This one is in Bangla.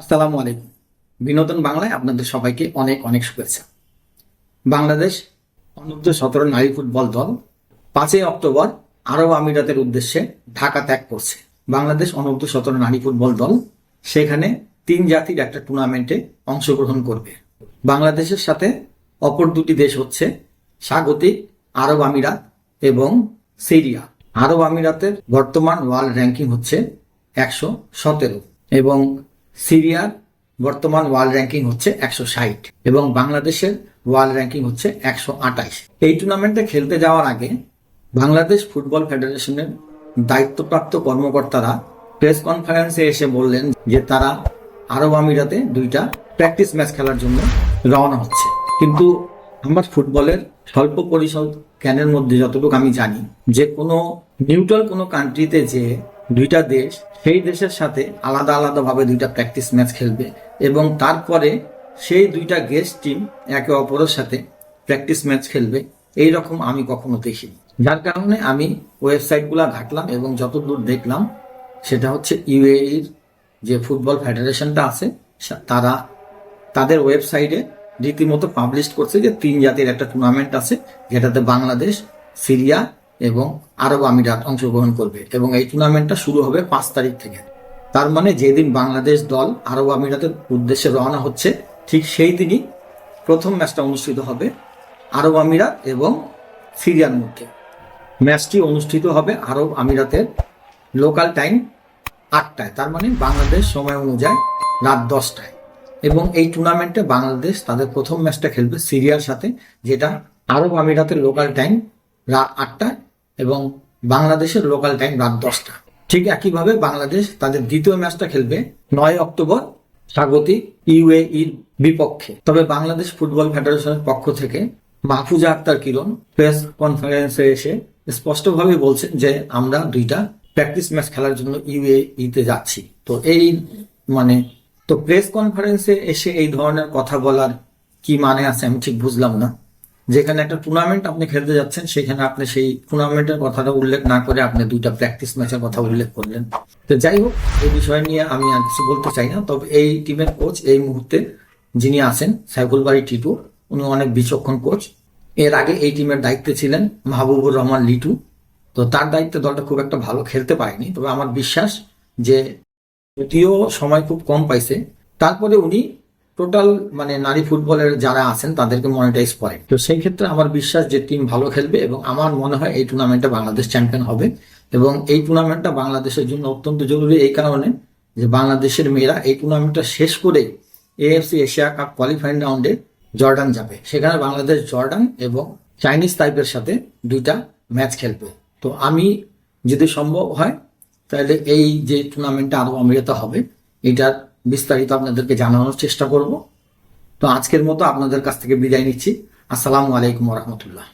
আসসালামু আলাইকুম। বিনোদন বাংলায় আপনাদের সবাইকে অনেক অনেক শুভেচ্ছা। বাংলাদেশ অনূর্ধ্ব-17 নারী ফুটবল দল 5 অক্টোবর আরব আমিরাতের উদ্দেশ্যে ঢাকা ত্যাগ করছে। বাংলাদেশ অনূর্ধ্ব-17 নারী ফুটবল দল সেখানে 3 জাতির একটা টুর্নামেন্টে অংশগ্রহণ করবে। বাংলাদেশের সাথে অপর দুটি দেশ হচ্ছে স্বাগতিক আরব আমিরাত এবং সিরিয়া। আরব আমিরাতের বর্তমান ওয়ার্ল্ড র্যাঙ্কিং হচ্ছে 117 এবং সিরিয়ার বর্তমান ওয়ার্ল্ড র্যাঙ্কিং হচ্ছে 160 এবং বাংলাদেশের ওয়ার্ল্ড র্যাঙ্কিং হচ্ছে 128। এই টুর্নামেন্টে খেলতে যাওয়ার আগে বাংলাদেশ ফুটবল ফেডারেশনের দায়িত্বপ্রাপ্ত কর্মকর্তারা প্রেস কনফারেন্সে এসে বললেন যে তারা আরব আমিরাতে 2টা প্র্যাকটিস ম্যাচ খেলার জন্য রওনা হচ্ছে। কিন্তু আমার ফুটবলের স্বল্প পরিসর জ্ঞানের মধ্যে যতটুকু আমি জানি যে কোনো নিউট্রাল কোনো কান্ট্রিতে যে 2টা দেশ সেই দেশের সাথে আলাদা আলাদাভাবে 2টা প্র্যাকটিস ম্যাচ খেলবে এবং তারপরে সেই 2টা গেস্ট টিম একে অপরের সাথে প্র্যাকটিস ম্যাচ খেলবে, এই রকম আমি কখনো দেখিনি। যার কারণে আমি ওয়েবসাইটগুলো ঘাটলাম এবং যতদূর দেখলাম সেটা হচ্ছে ইউএইর যে ফুটবল ফেডারেশনটা আছে তারা তাদের ওয়েবসাইটে রীতিমতো পাবলিশ করছে যে 3 জাতির একটা টুর্নামেন্ট আছে যেটাতে বাংলাদেশ, সিরিয়া এবং আরব আমিরাত অংশগ্রহণ করবে এবং এই টুর্নামেন্টটা শুরু হবে 5 তারিখ থেকে। তার মানে যেদিন বাংলাদেশ দল আরব আমিরাতের উদ্দেশ্যে রওনা হচ্ছে ঠিক সেই দিনই প্রথম ম্যাচটা অনুষ্ঠিত হবে আরব আমিরাত এবং সিরিয়ার মধ্যে। ম্যাচটি অনুষ্ঠিত হবে আরব আমিরাতের লোকাল টাইম 8টায়, তার মানে বাংলাদেশ সময় অনুযায়ী রাত 10টায়। এবং এই টুর্নামেন্টে বাংলাদেশ তাদের প্রথম ম্যাচটা খেলবে সিরিয়ার সাথে, যেটা আরব আমিরাতের লোকাল টাইম রাত 8টায় এবং বাংলাদেশের লোকাল টাইম রাত 10টা। ঠিক একইভাবে বাংলাদেশ তাদের দ্বিতীয় ম্যাচটা খেলবে 9 অক্টোবর স্বাগতিক ইউএইর বিপক্ষে। তবে বাংলাদেশ ফুটবল ফেডারেশনের পক্ষ থেকে মাহফুজা আক্তার কিরণ প্রেস কনফারেন্সে এসে স্পষ্টভাবে বলছেন যে আমরা 2টা প্র্যাকটিস ম্যাচ খেলার জন্য ইউএইতে যাচ্ছি। তো প্রেস কনফারেন্সে এসে এই ধরনের কথা বলার কি মানে আছে আমি ঠিক বুঝলাম না। যেখানে একটা টুর্নামেন্ট আপনি খেলতে যাচ্ছেন সেখানে আপনি সেই টুর্নামেন্টের কথাটা উল্লেখ না করে আপনি 2টা প্র্যাকটিস ম্যাচের কথা উল্লেখ করলেন। তো যাই হোক, এই বিষয় নিয়ে আমি আর কিছু বলতে চাই না। তবে এই টিমের কোচ এই মুহূর্তে যিনি আছেন সাইফুল বারী টিটু, উনি অনেক বিচক্ষণ কোচ। এর আগে এই টিমের দায়িত্বে ছিলেন মাহবুবুর রহমান লিটু। তো তার দায়িত্বে দলটা খুব একটা ভালো খেলতে পারেনি, তবে আমার বিশ্বাস যে যদিও সময় খুব কম পাইছে তারপরে উনি টোটাল নারী ফুটবলের যারা আছেন তাদেরকে মনিটাইজ করে। তো সেই ক্ষেত্রে আমার বিশ্বাস যে টিম ভালো খেলবে এবং আমার মনে হয় এই টুর্নামেন্টে বাংলাদেশ চ্যাম্পিয়ন হবে। এবং এই টুর্নামেন্টটা বাংলাদেশের জন্য অত্যন্ত জরুরি এই কারণে যে বাংলাদেশের মেয়েরা এই টুর্নামেন্টটা শেষ করে এএফসি এশিয়া কাপ কোয়ালিফাইং রাউন্ডে জর্ডান যাবে। সেখানে বাংলাদেশ জর্ডান এবং চাইনিজ তাইপের সাথে 2টা ম্যাচ খেলবে। তো আমি যদি সম্ভব হয় তাহলে এই যে টুর্নামেন্টটা আরব আমিরাতে হবে এটার বিস্তারিত আপনাদেরকে জানানোর চেষ্টা করব। তো আজকের মতো আপনাদের কাছ থেকে বিদায় নিচ্ছি। আসসালামু আলাইকুম ওয়া রাহমাতুল্লাহ।